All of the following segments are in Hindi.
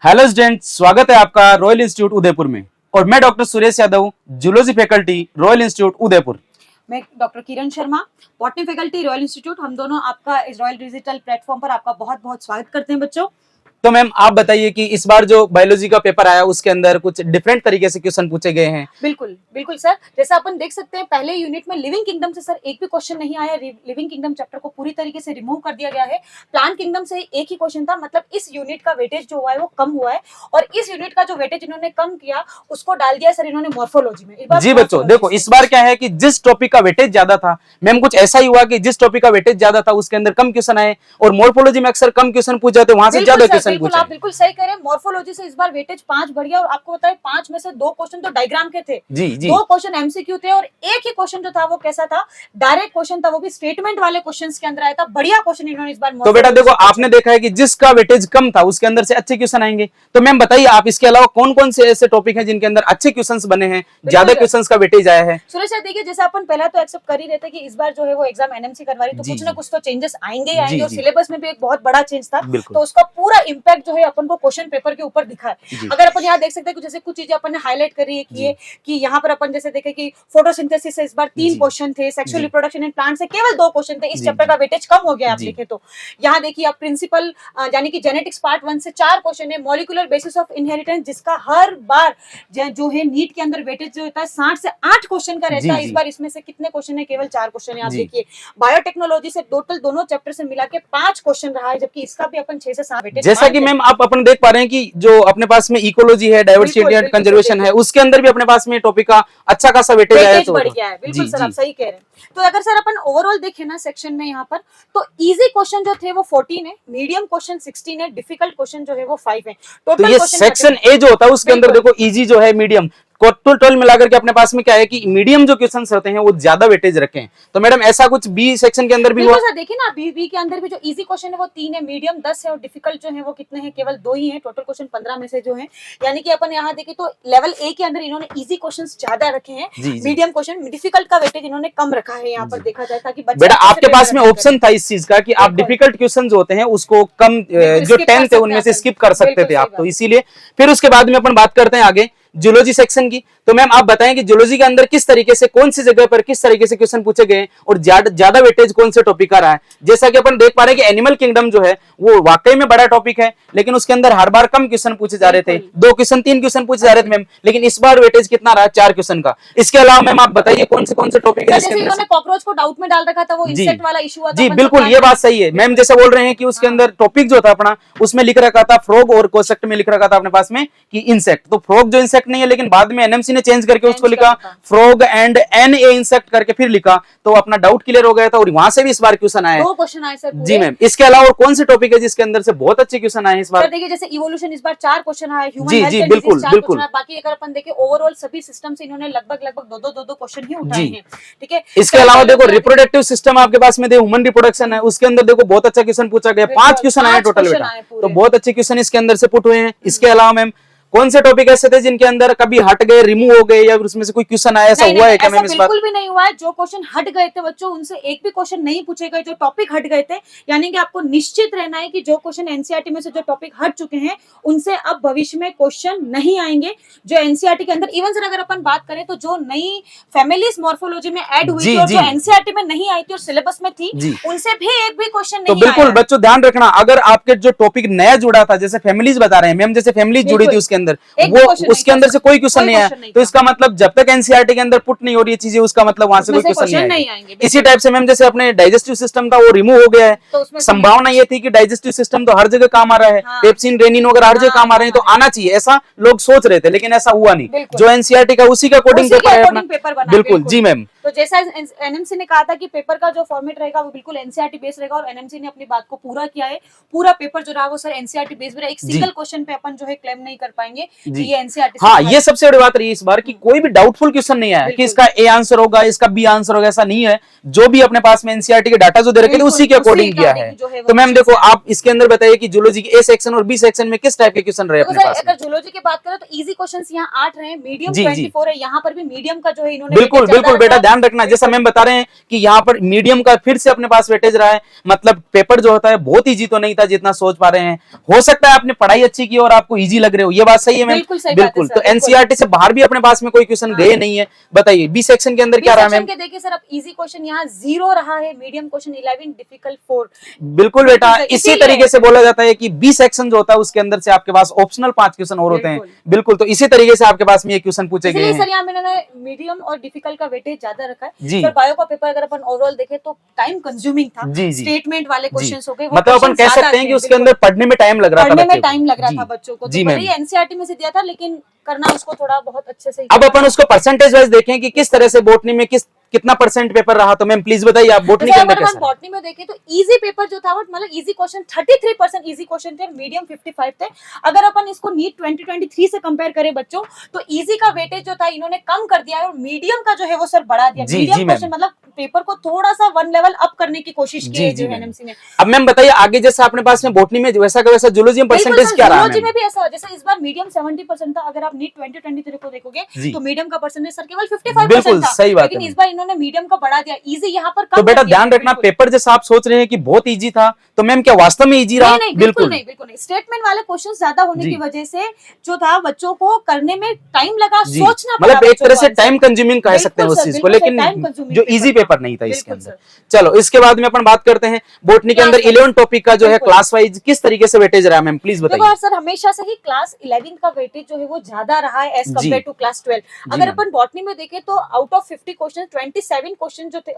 हेलो स्टूडेंट, स्वागत है आपका रॉयल इंस्टीट्यूट उदयपुर में। और मैं doctor Suresh Yadav, zoology faculty, Royal Institute Udaipur. मैं doctor Kiran Sharma, botany faculty, Royal Institute. हम दोनों आपका इस रॉयल डिजिटल प्लेटफॉर्म पर आपका बहुत बहुत स्वागत करते हैं बच्चों। तो मैम आप बताइए कि इस बार जो बायोलॉजी का पेपर आया उसके अंदर कुछ डिफरेंट तरीके से क्वेश्चन पूछे गए हैं। बिल्कुल बिल्कुल सर, जैसा अपन देख सकते हैं पहले यूनिट में लिविंग किंगडम से सर एक भी क्वेश्चन नहीं आया। लिविंग किंगडम चैप्टर को पूरी तरीके से रिमूव कर दिया गया है। प्लांट किंगडम से एक ही क्वेश्चन था, मतलब इस यूनिट का वेटेज जो हुआ है वो कम हुआ है। और इस यूनिट का जो वेटेज इन्होंने कम किया उसको डाल दिया सर इन्होंने मॉर्फोलॉजी में। जी बच्चों देखो, इस बार क्या है कि जिस टॉपिक का वेटेज ज्यादा था मैम, कुछ ऐसा ही हुआ कि जिस टॉपिक का वेटेज ज्यादा था उसके अंदर कम क्वेश्चन आए, और मॉर्फोलॉजी में अक्सर कम क्वेश्चन पूछ जाते, वहां से ज्यादा क्वेश्चन पूछे। आप बिल्कुल सही कह रहे हैं। मॉर्फोलॉजी से इस बार वेटेज 5 बढ़ गया। और आपको पता है 5 में से 2 क्वेश्चन तो डायग्राम के थे, जी जी। 2 क्वेश्चन एमसीक्यू थे, और एक ही क्वेश्चन जो था वो कैसा था, डायरेक्ट क्वेश्चन था, वो भी स्टेटमेंट वाले क्वेश्चंस के अंदर आया था। बढ़िया क्वेश्चन इन्होंने इस बार। तो बेटा देखो, आपने देखा है कि जिसका वेटेज कम था उसके अंदर से अच्छे क्वेश्चन आएंगे। तो मैम बताइए, आप इसके अलावा कौन कौन से ऐसे टॉपिक हैं जिनके अंदर अच्छे क्वेश्चंस बने हैं, ज्यादा क्वेश्चंस का वेटेज आया है? सुरेश सर देखिए, जैसे अपन पहला तो एक्सेप्ट कर ही रहे थे कि इस बार जो है वो एग्जाम एनएमसी करवा रही, तो कुछ ना कुछ तो चेंजेस आएंगे ही आएंगे। और सिलेबस में भी एक बहुत बड़ा चेंज था, तो उसका पूरा इंपैक्ट जो है अपन को क्वेश्चन पेपर के ऊपर दिखा है। अगर अपन यहाँ देख सकते हैं जैसे कुछ चीजें अपन ने हाईलाइट करी है कि यहाँ पर अपन जैसे देखे कि फोटोसिंथेसिस से इस बार 3 क्वेश्चन थे, सेक्सुअल रिप्रोडक्शन इन प्लांट से केवल 2 क्वेश्चन थे। इस चैप्टर का वेटेज कम हो गया आप देखें तो। यहाँ देखिए आप प्रिंसिपल यानी कि जेनेटिक्स पार्ट 1 से 4 क्वेश्चन है। मॉलिक्यूलर बेसिस ऑफ इनहेरिटेंस, जिसका हर बार जो है नीट के अंदर वेटेज जो होता है 60 से 8 क्वेश्चन का रहता है। इस बार इसमें से कितने क्वेश्चन है? केवल 4 क्वेश्चन है। आप देखिए बायोटेक्नोलॉजी से टोटल दोनों चैप्टर से मिला के 5 क्वेश्चन रहा है, जबकि इसका भी अपन 6 से 7 वेटेज। जैसा कि मैम आप अपन देख पा रहे हैं कि जो अपने पास में इकोलॉजी है, डाइवर्सिटी एंड कंजर्वेशन है, उसके अंदर भी अपने पास में टॉपिक का अच्छा खासा वेटेज आया है। बढ़ गया है। बिल्कुल सर, आप सही कह रहे हैं। तो अगर सर अपन ओवरऑल देखें ना सेक्शन में यहाँ पर, तो इजी क्वेश्चन जो थे वो 14 है, मीडियम क्वेश्चन 16 है, डिफिकल्ट क्वेश्चन जो है वो 5 है। तो ये सेक्शन ए जो होता है उसके अंदर देखो इजी जो है, मीडियम टोटल मिलाकर के अपने पास में क्या है कि मीडियम जो क्वेश्चंस होते हैं वो ज्यादा वेटेज रखे हैं। तो मैडम ऐसा कुछ बी सेक्शन के अंदर भी हुआ? देखिए ना, बी के अंदर भी जो इजी क्वेश्चन है वो 3 है, मीडियम 10 है, और डिफिकल्ट जो है वो कितने हैं? केवल 2 ही है। टोटल क्वेश्चन 15 में से जो है, यानी कि अपन यहाँ देखें तो लेवल ए के अंदर इन्होंने इजी क्वेश्चंस ज्यादा रखे हैं, मीडियम क्वेश्चन, डिफिकल्ट का वेटेज इन्होंने कम रखा है यहाँ पर देखा जाए, ताकि बेटा आपके पास में ऑप्शन था इस चीज का कि आप डिफिकल्ट क्वेश्चन जो होते हैं उसको कम, जो 10th है उनमें से स्किप कर सकते थे आप, तो इसीलिए। फिर उसके बाद में अपन बात करते हैं आगे जूलॉजी सेक्शन की। तो मैम आप बताएं कि जूलॉजी के अंदर किस तरीके से, कौन सी जगह पर किस तरीके से क्वेश्चन पूछे गए और ज्यादा वेटेज कौन से टॉपिक का रहा है? जैसा कि अपन देख पा रहे हैं कि एनिमल किंगडम जो है वो वाकई में बड़ा टॉपिक है, लेकिन उसके अंदर हर बार कम क्वेश्चन पूछे जा रहे थे, 2 क्वेश्चन 3 क्वेश्चन पूछे जा रहे थे मैम, लेकिन इस बार वेटेज कितना रहा? 4 क्वेश्चन का। इसके अलावा मैम आप बताइए कौन से टॉपिक है? कॉकरोच को डाउट में डाल रखा था, वो इंसेक्ट वाला इशू हुआ था। जी बिल्कुल, ये बात सही है मैम। जैसे बोल रहे हैं कि उसके अंदर टॉपिक जो था अपना, उसमें लिख रखा था फ्रॉग, और कोसेक्ट में लिख रखा था अपने पास में कि इंसेक्ट। तो फ्रॉग जो इंसेक्ट नहीं है, लेकिन बाद में एनएमसी ने चेंज करके उसको लिखा frog and an a insect करके फिर लिखा, तो अपना डाउट क्लियर हो गया था। और वहां से भी इस बार क्वेश्चन आए, 2 क्वेश्चन आए सर। जी मैम। इसके अलावा और कौन से टॉपिक है जिसके अंदर से बहुत अच्छे क्वेश्चन आए इस बार? देखिए जैसे इवोल्यूशन इस बार 4 क्वेश्चन आए, ह्यूमन जी हेल्थ जी एंड बिल्कुल डिजीज 4 बिल्कुल। क्वेश्चन। बाकी अगर अपन देखें ओवरऑल सभी सिस्टम से इन्होंने लगभग 2 क्वेश्चन ही उठाए हैं, ठीक है। इसके अलावा देखो रिप्रोडक्टिव सिस्टम आपके पास में ह्यूमन रिप्रोडक्शन है, उसके अंदर देखो बहुत अच्छा क्वेश्चन पूछा गया, 5 क्वेश्चन आए टोटल बेटा, तो बहुत अच्छे क्वेश्चन इसके अंदर से पुट हुए हैं। इसके अलावा मैम कौन से टॉपिक ऐसे थे जिनके अंदर कभी हट गए, रिमूव हो गए, या उसमें से कोई क्वेश्चन आया? ऐसा हुआ है क्या मैम इस बार? बिल्कुल भी नहीं हुआ है। जो क्वेश्चन हट गए थे बच्चों, उनसे एक भी क्वेश्चन नहीं पूछे गए जो टॉपिक हट गए थे। यानी कि आपको निश्चित रहना है कि जो क्वेश्चन एनसीईआरटी में से जो टॉपिक हट चुके हैं उनसे अब भविष्य में क्वेश्चन नहीं आएंगे। जो एनसीईआरटी के अंदर इवन सर अगर अपन बात करें तो जो नई फैमिलीज मॉर्फोलॉजी में ऐड हुई थी और जो एनसीईआरटी में नहीं आई थी और सिलेबस में थी, उनसे भी एक भी क्वेश्चन नहीं आया। तो बिल्कुल बच्चों ध्यान रखना, अगर आपके जो टॉपिक नया जुड़ा था, जैसे फैमिलीज बता रहे हैं मैम, जैसे फैमिलीज जुड़ी थी उसके अंदर, वो उसके अंदर से कोई क्वेश्चन नहीं आया, तो इसका मतलब जब तक एनसीईआरटी के अंदर पुट नहीं हो रही है चीजें, उसका मतलब वहां से कोई क्वेश्चन नहीं आएंगे। इसी टाइप से मैम जैसे अपने डाइजेस्टिव सिस्टम था वो रिमूव हो गया है, तो संभावना ये थी कि डाइजेस्टिव सिस्टम तो हर जगह काम आ रहा है, पेप्सिन रेनिन वगैरह हर जगह काम आ रहे हैं, तो आना चाहिए, ऐसा लोग सोच रहे थे, लेकिन ऐसा हुआ नहीं। जो एनसीईआरटी का उसी का कोडिंग पेपर है। बिल्कुल जी मैम। तो जैसा एनएमसी ने कहा था कि पेपर का जो फॉर्मेट रहेगा वो बिल्कुल एनसीईआरटी बेस्ड रहेगा, और एनएमसी ने अपनी बात को पूरा किया है। पूरा पेपर जो रहा वो सर एनसीईआरटी बेस्ड रहा। एक सिंगल क्वेश्चन पे अपन जो है क्लेम नहीं कर पाएंगे। पाएंगे कि जी। ये एनसीईआरटी हाँ, ये सबसे बड़ी बात रही इस बार कि कोई भी डाउटफुल क्वेश्चन नहीं आया कि इसका ए आंसर होगा, इसका बी आंसर होगा, ऐसा नहीं है। जो भी अपने पास में एनसीईआरटी के डाटा जो दे रखे थे उसी के अकॉर्डिंग किया है। तो मैम देखो, आप इसके अंदर बताइए कि जूलॉजी के ए सेक्शन और बी सेक्शन में किस टाइप के क्वेश्चन रहे अपने पास में? अगर जूलॉजी की बात करें तो इजी क्वेश्चंस यहाँ 8 रहे, मीडियम जी, 24 है, यहाँ पर भी मीडियम का जो है इन्होंने बिल्कुल बिल्कुल बेटा ध्यान रखना, जैसा मैम बता रहे हैं कि यहाँ पर मीडियम का फिर से अपने पास वेटेज रहा है। मतलब पेपर जो होता है बहुत इजी तो नहीं था जितना सोच पा रहे हैं। हो सकता है आपने पढ़ाई अच्छी की और आपको इजी लग रहे हो, ये बात सही है मैम? बिल्कुल। तो एनसीईआरटी से बाहर भी अपने पास में कोई क्वेश्चन गए नहीं है। बताइए बी सेक्शन के अंदर क्या रहा मैम? देखिए सर, अब इजी क्वेश्चन यहाँ 0 रहा है, मीडियम क्वेश्चन 11, डिफिकल्ट 4। बिल्कुल बेटा, इसी तरीके से बोला जाता है कि बी सेक्शन जो होता है उसके अंदर से आपके पास ऑप्शनल 5 क्वेश्चन और होते हैं। बिल्कुल, तो इसी तरीके से आपके पास में ये क्वेश्चन पूछे गए हैं। सर यहाँ मैंने मीडियम और डिफिकल्ट का वेटेज ज्यादा रखा है जी। पर बायो का पेपर अगर अपन ओवरऑल देखें तो टाइम कंज्यूमिंग था। स्टेटमेंट वाले क्वेश्चंस हो गए, मतलब अपन कह सकते हैं कि उसके अंदर पढ़ने में टाइम लग रहा था, पढ़ने में टाइम लग रहा था बच्चों को। जी तो मैम, एनसीईआरटी में से दिया था लेकिन करना उसको थोड़ा बहुत अच्छे से। अब अपन उसको परसेंटेज वाइज देखें कि किस तरह से बोटनी में कितना परसेंट पेपर रहा, तो मैम प्लीज बताइए आप बोटनी के अंदर कैसा? बॉटनी में देखें तो इजी पेपर जो था वो मतलब इजी क्वेश्चन 33% इजी क्वेश्चन थे, मीडियम 55 थे। अगर अपन इसको नीट 2023 से कंपेयर करें बच्चों तो इजी का वेटेज जो था इन्होंने कम कर दिया है और मीडियम का जो है वो सर बढ़ा दिया। मीडियम क्वेश्चन मतलब पेपर को थोड़ा सा 1 लेवल अप करने की कोशिश की है एनएमसी ने। अब मैम बताइए आगे, जैसे अपने पास में बोटनी में वैसा का वैसा जूलॉजी में परसेंटेज क्या रहा? जूलॉजी में भी ऐसा, जैसे इस बार मीडियम 70% था, अगर आप नीट 2023 को देखोगे तो मीडियम का परसेंटेज सर केवल 55% था। सही बात लेकिन इस बार इन्होंने मीडियम का बढ़ा दिया, इजी यहाँ पर कम। तो बेटा ध्यान रखना, पेपर जैसा आप सोच रहे हैं कि बहुत इजी था, तो मैम क्या वास्तव में इजी रहा? बिल्कुल नहीं, बिल्कुल नहीं। स्टेटमेंट वाले क्वेश्चन ज्यादा होने की वजह से जो था बच्चों को करने में टाइम लगा, सोचना पड़ा। मतलब एक तरह से टाइम कंज्यूमिंग कह सकते हैं उस चीज को, लेकिन जो इजी पेपर नहीं था इसके अंदर। चलो इसके बाद में अपन बात करते हैं बोटनी के अंदर 11 टॉपिक का जो है क्लास वाइज किस तरीके से वेटेज रहा मैम, प्लीज बताइए। देखो सर, हमेशा से ही क्लास 11 का वेटेज जो है वो ज्यादा रहा है एज कम्पेयर टू क्लास 12। अगर अपन बॉटनी में देखें तो आउट ऑफ 50 क्वेश्चन 27 क्वेश्चन जो थे,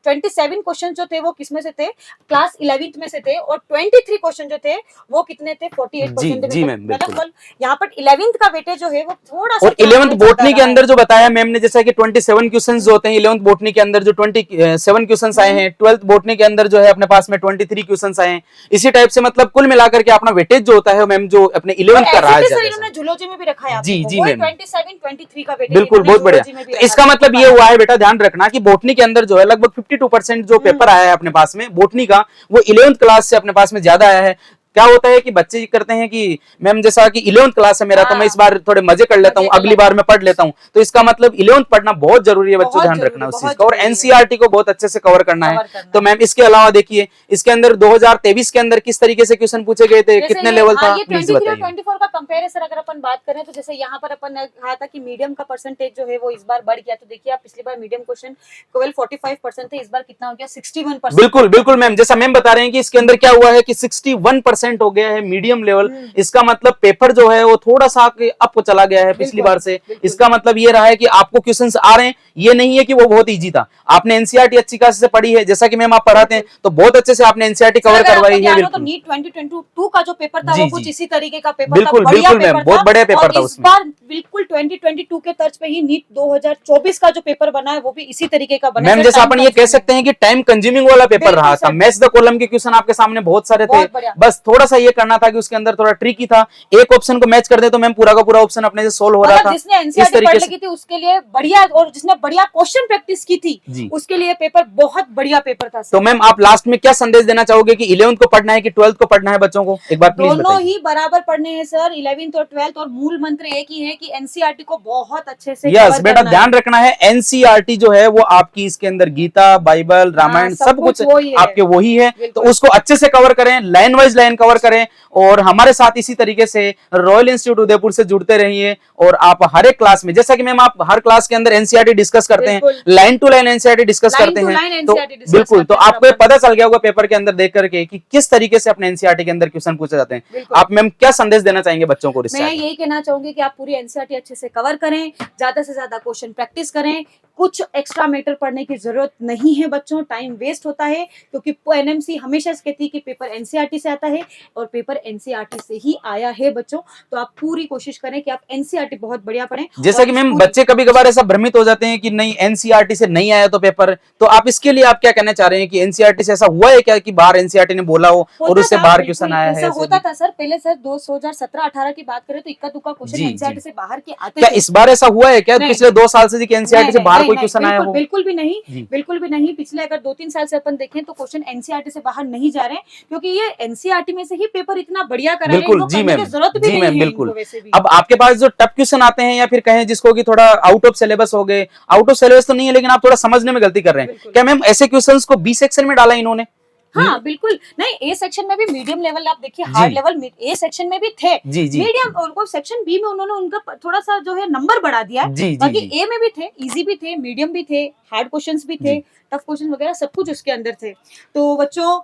27 क्वेश्चन जो थे वो किसमें से थे? क्लास 11 में से थे। और 23 क्वेश्चन जो थे वो कितने थे? 48%। जी मैम, मतलब यहाँ पर 11th का वेटेज जो है वो थोड़ा सा। और 11th बोटनी के अंदर जो बताया मैम ने, जैसा कि 27 क्वेश्चन जो होते हैं 11th बोटनी के अंदर जो 27 क्वेश्चन आए हैं, 12th बोटनी के अंदर जो है अपने पास में 23 क्वेश्चन आए हैं। इसी टाइप से मतलब कुल मिलाकर के अपना वेटेज जो होता है मैम जो अपने 11th का रहा है, इन्होंने जूलॉजी में भी रखा है। जी मैम, 27 23 का वेटेज। बिल्कुल, बहुत बढ़िया। तो इसका मतलब ये हुआ है बेटा, ध्यान रखना कि बोटनी के अंदर जो है लगभग 52% जो पेपर आया है अपने पास में बोटनी का, वो 11th क्लास से अपने पास में ज्यादा आया है। क्या होता है कि बच्चे करते हैं कि मैम जैसा कि 11th क्लास है मेरा, तो मैं इस बार थोड़े मजे कर लेता हूँ, अगली बार मैं पढ़ लेता हूँ। तो इसका मतलब 11th पढ़ना बहुत जरूरी है बच्चों, ध्यान रखना उस चीज का। और एनसीईआरटी को बहुत अच्छे से कवर करना है। तो मैम इसके अलावा देखिए इसके अंदर 2023 के अंदर किस तरीके से क्वेश्चन पूछे गए थे, कितने लेवल था, प्लीज बताइए। 24 का कंपैरिजन अगर अपन बात करें तो जैसे यहाँ पर अपन ने कहा था कि मीडियम का परसेंटेज जो है वो इस बार बढ़ गया। तो देखिए आप पिछली बार मीडियम क्वेश्चन केवल 45% थे, इस बार कितना हो गया? 61%। बिल्कुल बिल्कुल मैम, जैसा मैम बता रहे हैं कि इसके अंदर क्या हुआ है कि 61% हो गया है मीडियम लेवल। इसका मतलब पेपर जो है वो थोड़ा सा अप चला गया है पिछली बार से। इसका मतलब ये रहा है कि आपको क्वेश्चंस आ रहे हैं, ये नहीं है कि वो बहुत इजी था। आपने एनसीईआरटी अच्छी खासी से पढ़ी है, जैसा कि मैम आप पढ़ाते हैं तो बहुत अच्छे से आपने एनसीईआरटी कवर करवाई है। बिल्कुल, तो नीट 2022 का जो पेपर था वो कुछ इसी तरीके का पेपर था। बिल्कुल बिल्कुल मैम, बहुत बढ़िया पेपर था उसमें। इस बार बिल्कुल 2022 के तर्ज पे ही नीट 2024 का जो पेपर बना है वो भी इसी तरीके का बना है। मैम जैसा अपन ये कह सकते हैं कि टाइम कंज्यूमिंग वाला पेपर रहा था। मैच द कॉलम के क्वेश्चन आपके सामने बहुत सारे थे, बस थोड़ा सा ये करना था कि उसके अंदर थोड़ा ट्रिकी था। एक ऑप्शन को मैच कर दे तो मैम पूरा का पूरा ऑप्शन अपने से सोल्व हो रहा था। जिसने एनसीईआरटी पढ़ ली थी उसके लिए बढ़िया, और जिसने बढ़िया क्वेश्चन प्रैक्टिस की थी उसके लिए पेपर बहुत बढ़िया पेपर था। तो मैम आप लास्ट में क्या संदेश देना चाहोगे कि 11th को पढ़ना है कि 12th को पढ़ना है बच्चों को, एक बार प्लीज बताइए। दोनों ही बराबर पढ़ने हैं सर, 11th और 12th, और मूल मंत्र एक ही है कि एनसीईआरटी को बहुत अच्छे से यस बेटा ध्यान रखना है। एनसीईआरटी जो है वो आपकी इसके अंदर गीता, बाइबल, रामायण सब कुछ आपके वही है। तो उसको अच्छे से कवर करें, लाइन वाइज लाइन कवर करें। और हमारे साथ इसी तरीके से रॉयल इंस्टीट्यूट उदयपुर से जुड़ते रहिए। और आप हर एक क्लास में, जैसा कि मैम आप हर क्लास के अंदर एनसीईआरटी डिस्कस करते हैं, line to line NCERT discuss करते हैं, तो बिल्कुल तो आपको पता चल गया होगा पेपर के अंदर देख करके कि किस तरीके से अपने एनसीईआरटी के अंदर क्वेश्चन पूछे जाते हैं। आप मैम क्या संदेश देना चाहेंगे बच्चों को? मैं यही कहना चाहूंगी कि आप पूरी एनसीईआरटी अच्छे से कवर करें, ज्यादा से ज्यादा क्वेश्चन प्रैक्टिस करें, कुछ एक्स्ट्रा मैटर पढ़ने की जरूरत नहीं है बच्चों, टाइम वेस्ट होता है, क्योंकि एनएमसी हमेशा कहती है कि पेपर एनसीईआरटी से आता है और पेपर एनसीईआरटी से ही आया है बच्चों। तो आप पूरी कोशिश करें कि आप एनसीईआरटी बहुत बढ़िया पढ़ें। जैसा कि मैम बच्चे कभी कभार ऐसा भ्रमित हो जाते हैं कि नहीं एनसीईआरटी से नहीं आया तो पेपर, तो आप इसके लिए आप क्या कहना चाह रहे हैं कि एनसीईआरटी से ऐसा हुआ है क्या कि बाहर एनसीईआरटी ने बोला हो और उससे बाहर क्वेश्चन आया है? होता था सर, पहले सर 2017-18 की बात करें तो इक्का दुक्का क्वेश्चन एनसीईआरटी से बाहर के आते क्या थे। इस बार ऐसा हुआ है क्या पिछले 2 साल से कि एनसीईआरटी से बाहर कोई क्वेश्चन आया हो? बिल्कुल भी नहीं, बिल्कुल भी नहीं। पिछले अगर 2-3 साल से अपन देखें तो क्वेश्चन एनसीईआरटी से बाहर नहीं जा रहे हैं, क्योंकि ये एनसीईआरटी में से ही पेपर इतना बढ़िया करा रहे हैं, बिल्कुल जी मैम, जरूरत भी नहीं है बिल्कुल। वैसे भी। अब आपके पास जो टफ क्वेश्चन आते हैं या फिर कहें जिसको कि थोड़ा आउट ऑफ सिलेबस हो गए, आउट ऑफ सिलेबस तो नहीं है लेकिन आप थोड़ा समझने में गलती कर रहे हैं, क्या मैम ऐसे क्वेश्चंस को बी सेक्शन में डाला इन्होंने? हाँ बिल्कुल नहीं, ए सेक्शन में भी मीडियम लेवल आप देखिए, हार्ड लेवल ए सेक्शन में भी थे मीडियम, उनको सेक्शन बी में उन्होंने उनका थोड़ा सा जो है नंबर बढ़ा दिया, बाकी ए में भी थे, इजी भी थे, मीडियम भी थे, हार्ड क्वेश्चंस भी थे, टफ क्वेश्चन वगैरह सब कुछ उसके अंदर थे। तो बच्चों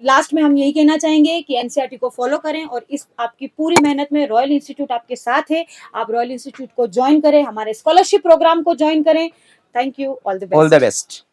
लास्ट में हम यही कहना चाहेंगे कि एनसीईआरटी को फॉलो करें और इस आपकी पूरी मेहनत में रॉयल इंस्टीट्यूट आपके साथ है। आप रॉयल इंस्टीट्यूट को ज्वाइन करें, हमारे स्कॉलरशिप प्रोग्राम को ज्वाइन करें। Thank you, all the best.